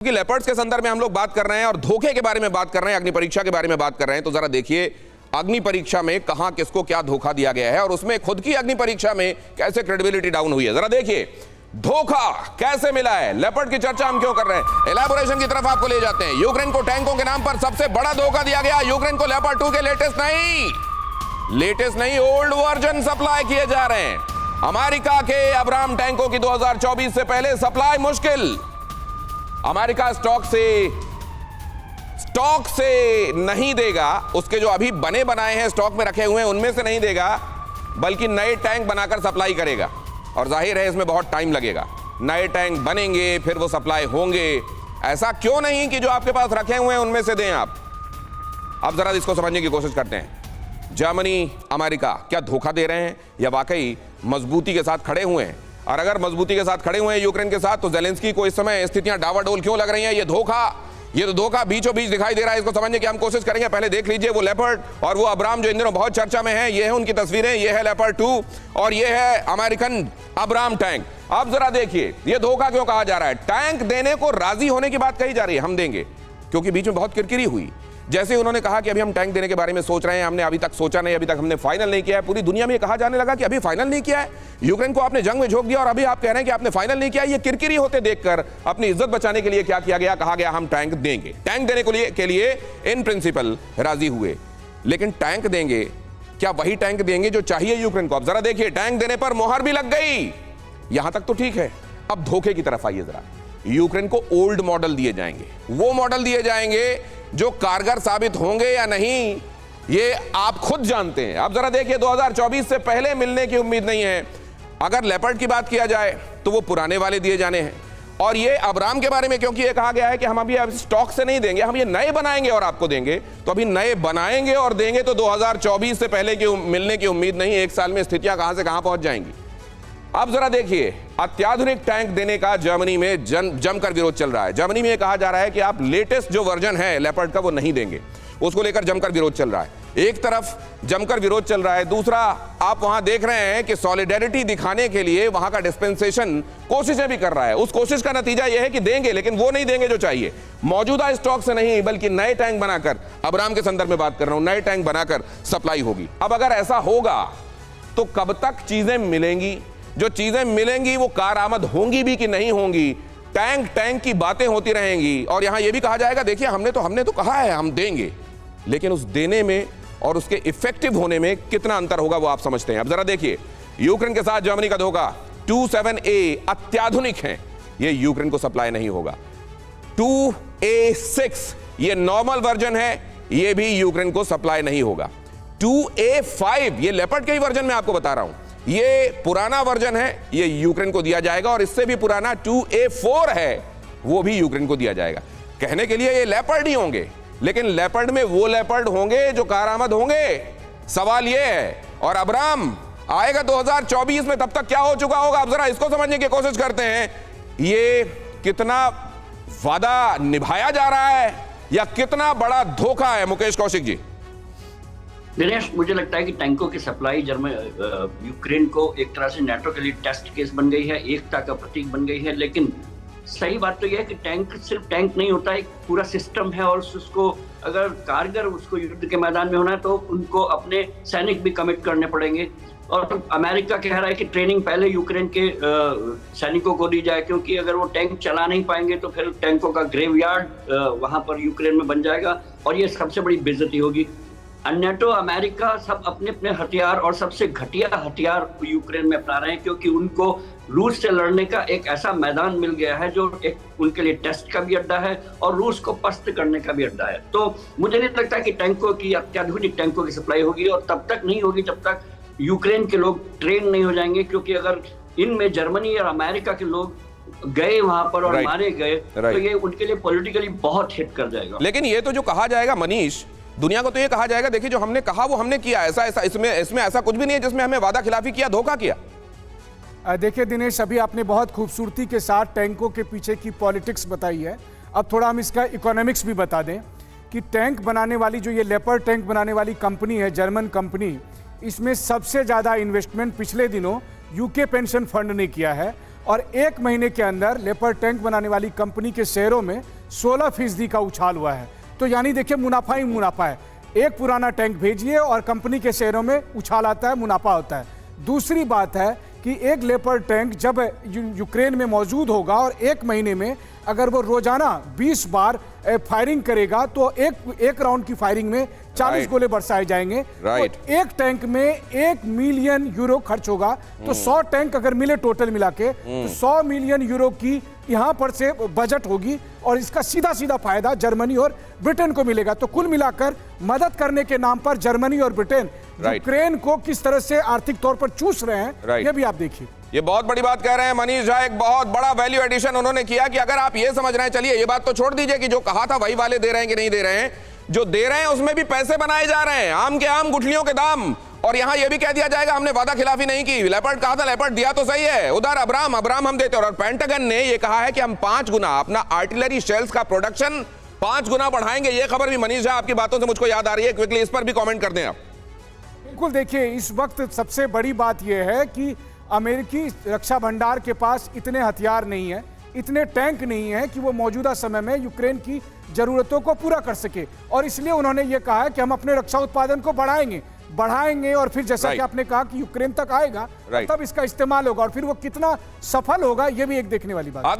कि लेपर्ड्स के संदर्भ में हम लोग बात कर रहे हैं और धोखे के बारे में बात कर रहे हैं, अग्नि परीक्षा के बारे में बात कर रहे हैं, तो जरा देखिए अग्नि परीक्षा में कहां किसको क्या धोखा दिया गया है और उसमें खुद की अग्नि परीक्षा में कैसे क्रेडिबिलिटी डाउन हुई है। जरा देखिए धोखा कैसे मिला है। लेपर्ड की चर्चा हम क्यों कर रहे हैं, एलैबोरेशन की तरफ आपको ले जाते हैं। यूक्रेन को टैंकों के नाम पर सबसे बड़ा धोखा दिया गया। यूक्रेन को लेपर्ड 2 के लेटेस्ट नहीं ओल्ड वर्जन सप्लाई किए जा रहे हैं। अमेरिका के अब्राम टैंकों की 2024 से पहले सप्लाई मुश्किल। अमेरिका स्टॉक से नहीं देगा, उसके जो अभी बने बनाए हैं स्टॉक में रखे हुए हैं उनमें से नहीं देगा, बल्कि नए टैंक बनाकर सप्लाई करेगा। और जाहिर है इसमें बहुत टाइम लगेगा। नए टैंक बनेंगे फिर वो सप्लाई होंगे। ऐसा क्यों नहीं कि जो आपके पास रखे हुए हैं उनमें से दें आप। अब जरा इसको समझने की कोशिश करते हैं। जर्मनी अमेरिका क्या धोखा दे रहे हैं या वाकई मजबूती के साथ खड़े हुए हैं? और अगर मजबूती के साथ खड़े हुए हैं यूक्रेन के साथ, तो ज़ेलेंस्की को इस समय स्थितियां डावाडोल क्यों लग रही हैं? ये तो धोखा बीचों बीच दिखाई दे रहा है। इसको समझने की हम कोशिश करेंगे। पहले देख लीजिए वो लेपर्ड और वो अब्राम जो इन दिनों बहुत चर्चा में है। ये है उनकी तस्वीरें, ये है लेपर्ड 2 और ये है अमेरिकन अब्राम टैंक। अब जरा देखिए ये धोखा क्यों कहा जा रहा है। टैंक देने को राजी होने की बात कही जा रही है, हम देंगे, क्योंकि बीच में बहुत किरकिरी हुई। जैसे उन्होंने कहा कि अभी हम टैंक देने के बारे में सोच रहे हैं, हमने अभी तक सोचा नहीं, अभी तक हमने फाइनल नहीं किया है। पूरी दुनिया में कहा जाने लगा कि अभी फाइनल नहीं किया है। यूक्रेन को आपने जंग में झोंक दिया और अभी आप कह रहे हैं कि आपने फाइनल नहीं किया। ये किरकिरी होते देखकर अपनी इज्जत बचाने के लिए क्या किया गया, कहा गया हम टैंक देंगे। टैंक देने के लिए इन प्रिंसिपल राजी हुए, लेकिन टैंक देंगे क्या वही टैंक देंगे जो चाहिए यूक्रेन को? अब जरा देखिए टैंक देने पर मोहर भी लग गई, यहां तक तो ठीक है। अब धोखे की तरफ आइए जरा। यूक्रेन को ओल्ड मॉडल दिए जाएंगे, वो मॉडल दिए जाएंगे जो कारगर साबित होंगे या नहीं ये आप खुद जानते हैं। अब जरा देखिए 2024 से पहले मिलने की उम्मीद नहीं है। अगर लेपर्ड की बात किया जाए तो वो पुराने वाले दिए जाने हैं। और ये अब्राम के बारे में क्योंकि ये कहा गया है कि हम अभी स्टॉक से नहीं देंगे, हम ये नए बनाएंगे और आपको देंगे, तो अभी नए बनाएंगे और देंगे तो 2024 से पहले की मिलने की उम्मीद नहीं। एक साल में स्थितियां कहां से कहां पहुंच जाएंगी। अब जरा देखिए अत्याधुनिक टैंक देने का जर्मनी में जमकर विरोध चल रहा है। जर्मनी में यह कहा जा रहा है कि आप लेटेस्ट जो वर्जन है लेपर्ड का वो नहीं देंगे, उसको लेकर जमकर विरोध चल रहा है। एक तरफ जमकर विरोध चल रहा है, दूसरा आप वहां देख रहे हैं कि सॉलिडेरिटी दिखाने के लिए वहां का डिस्पेंसेशन कोशिशें भी कर रहा है। उस कोशिश का नतीजा यह है कि देंगे, लेकिन वो नहीं देंगे जो चाहिए। मौजूदा स्टॉक से नहीं बल्कि नए टैंक बनाकर, अब्राम के संदर्भ में बात कर रहा हूं, नए टैंक बनाकर सप्लाई होगी। अब अगर ऐसा होगा तो कब तक चीजें मिलेंगी? जो चीजें मिलेंगी वो कारआमद होंगी भी कि नहीं होंगी? टैंक की बातें होती रहेंगी और यहां यह भी कहा जाएगा देखिए हमने तो कहा है हम देंगे, लेकिन उस देने में और उसके इफेक्टिव होने में कितना अंतर होगा वो आप समझते हैं। अब जरा देखिए यूक्रेन के साथ जर्मनी का धोखा। 27A अत्याधुनिक है, ये यूक्रेन को सप्लाई नहीं होगा। 2A6 ये नॉर्मल वर्जन है, ये भी यूक्रेन को सप्लाई नहीं होगा। 2A5 ये लेपर्ड के ही वर्जन में आपको बता रहा हूं, ये पुराना वर्जन है, ये यूक्रेन को दिया जाएगा। और इससे भी पुराना 2A4 है, वो भी यूक्रेन को दिया जाएगा। कहने के लिए ये लेपर्ड ही होंगे, लेकिन लेपर्ड में वो लेपर्ड होंगे जो कारआमद होंगे। सवाल ये है, और अब्राम आएगा 2024 में, तब तक क्या हो चुका होगा? अब जरा इसको समझने की कोशिश करते हैं। ये कितना वादा निभाया जा रहा है या कितना बड़ा धोखा है? मुकेश कौशिक जी। दिनेश, मुझे लगता है कि टैंकों की सप्लाई यूक्रेन को एक तरह से नाटो के लिए टेस्ट केस बन गई है, एकता का प्रतीक बन गई है। लेकिन सही बात तो यह है कि टैंक सिर्फ टैंक नहीं होता, एक पूरा सिस्टम है और उसको अगर कारगर उसको युद्ध के मैदान में होना है तो उनको अपने सैनिक भी कमिट करने पड़ेंगे। और अमेरिका कह रहा है कि ट्रेनिंग पहले यूक्रेन के सैनिकों को दी जाए, क्योंकि अगर वो टैंक चला नहीं पाएंगे तो फिर टैंकों का ग्रेवयार्ड वहां पर यूक्रेन में बन जाएगा और ये सबसे बड़ी बेइज्जती होगी। नाटो, अमेरिका सब अपने अपने हथियार और सबसे घटिया हथियार यूक्रेन में अपना रहे हैं, क्योंकि उनको रूस से लड़ने का एक ऐसा मैदान मिल गया है जो एक उनके लिए टेस्ट का भी अड्डा है और रूस को पस्त करने का भी अड्डा है। तो मुझे नहीं लगता कि टैंकों की, अत्याधुनिक टैंकों की सप्लाई होगी, और तब तक नहीं होगी जब तक यूक्रेन के लोग ट्रेन नहीं हो जाएंगे। क्योंकि अगर इनमें जर्मनी और अमेरिका के लोग गए वहां पर और मारे गए तो ये उनके लिए पॉलिटिकली बहुत हिट कर जाएगा। लेकिन ये तो जो कहा जाएगा मनीष, दुनिया को तो ये कहा जाएगा देखिए जो हमने कहा वो हमने किया। ऐसा इसमें ऐसा कुछ भी नहीं है जिसमें हमें वादा खिलाफी किया, धोखा किया। देखिए दिनेश, अभी आपने बहुत खूबसूरती के साथ टैंकों के पीछे की पॉलिटिक्स बताई है। अब थोड़ा हम इसका इकोनॉमिक्स भी बता दें कि टैंक बनाने वाली जो ये लेपर्ड टैंक बनाने वाली कंपनी है, जर्मन कंपनी, इसमें सबसे ज़्यादा इन्वेस्टमेंट पिछले दिनों यूके पेंशन फंड ने किया है। और एक महीने के अंदर लेपर्ड टैंक बनाने वाली कंपनी के शेयरों में 16% का उछाल हुआ है। तो यानी देखिए मुनाफा ही मुनाफा है। एक पुराना टैंक भेजिए और कंपनी के शेयरों में उछाल आता है, मुनाफा होता है। दूसरी बात है कि एक लेपर्ड टैंक जब यूक्रेन में मौजूद होगा और एक महीने में अगर वो रोजाना 20 बार फायरिंग करेगा तो एक राउंड की फायरिंग में 40 गोले बरसाए जाएंगे। तो एक टैंक में 1 मिलियन यूरो खर्च होगा। तो 100 टैंक अगर मिले टोटल मिला के तो 100 मिलियन यूरो की यहां पर से बजट होगी और इसका सीधा सीधा फायदा जर्मनी और ब्रिटेन को मिलेगा। तो कुल मिलाकर मदद करने के नाम पर जर्मनी और ब्रिटेन यूक्रेन को किस तरह से आर्थिक तौर पर चूस रहे हैं, यह भी आप देखिए। ये बहुत बड़ी बात कह रहे हैं मनीष झा, एक बहुत बड़ा वैल्यू एडिशन उन्होंने किया कि अगर आप ये समझ रहे हैं, चलिए ये बात तो छोड़ दीजिए कि जो कहा था वही वाले दे रहे हैं कि नहीं दे रहे हैं, जो दे रहे हैं उसमें भी पैसे बनाए जा रहे हैं, आम के आम गुठलियों के दाम। और यहां यह भी कह दिया जाएगा हमने वादा खिलाफी नहीं की, लेपर्ड कहा था लेपर्ड दिया तो सही है, उधर अब्राम हम देते हैं। और पेंटागन ने यह कहा है कि हम 5 गुना अपना आर्टिलरी शेल्स का प्रोडक्शन 5 गुना बढ़ाएंगे। यह खबर भी मनीष झा आपकी बातों से मुझको याद आ रही है, क्विकली इस पर भी कमेंट कर दें आप। बिल्कुल, देखिए इस वक्त सबसे बड़ी बात यह है कि अमेरिकी रक्षा भंडार के पास इतने हथियार नहीं है, इतने टैंक नहीं है कि वो मौजूदा समय में यूक्रेन की जरूरतों को पूरा कर सके। और इसलिए उन्होंने ये कहा है कि हम अपने रक्षा उत्पादन को बढ़ाएंगे और फिर जैसा कि आपने कहा कि यूक्रेन तक आएगा तब इसका इस्तेमाल होगा और फिर वो कितना सफल होगा ये भी एक देखने वाली बात है।